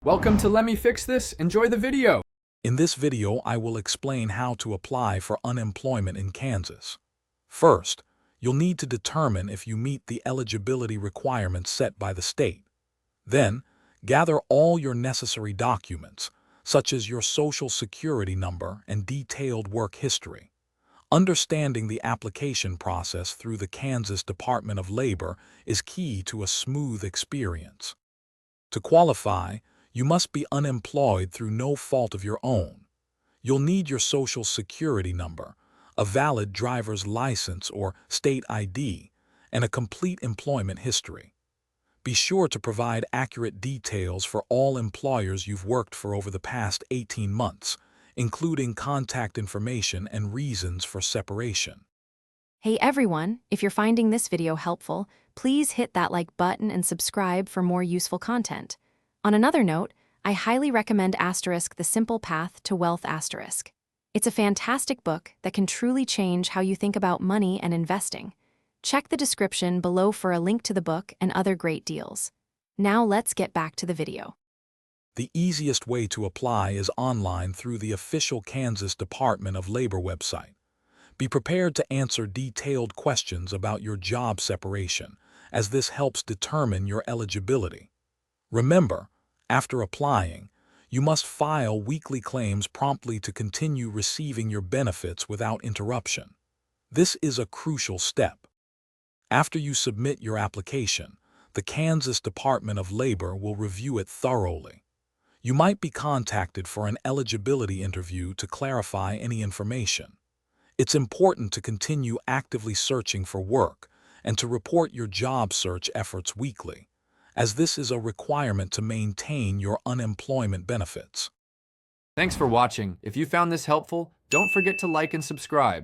Welcome to Let Me Fix This. Enjoy the video. In this video, I will explain how to apply for unemployment in Kansas. First, you'll need to determine if you meet the eligibility requirements set by the state. Then, gather all your necessary documents, such as your Social Security number and detailed work history. Understanding the application process through the Kansas Department of Labor is key to a smooth experience. To qualify, you must be unemployed through no fault of your own. You'll need your Social Security number, a valid driver's license or state ID, and a complete employment history. Be sure to provide accurate details for all employers you've worked for over the past 18 months, including contact information and reasons for separation. Hey everyone, if you're finding this video helpful, please hit that like button and subscribe for more useful content. On another note, I highly recommend The Simple Path to Wealth *. It's a fantastic book that can truly change how you think about money and investing. Check the description below for a link to the book and other great deals. Now let's get back to the video. The easiest way to apply is online through the official Kansas Department of Labor website. Be prepared to answer detailed questions about your job separation, as this helps determine your eligibility. Remember, after applying, you must file weekly claims promptly to continue receiving your benefits without interruption. This is a crucial step. After you submit your application, the Kansas Department of Labor will review it thoroughly. You might be contacted for an eligibility interview to clarify any information. It's important to continue actively searching for work and to report your job search efforts weekly, as this is a requirement to maintain your unemployment benefits. Thanks for watching. If you found this helpful, don't forget to like and subscribe.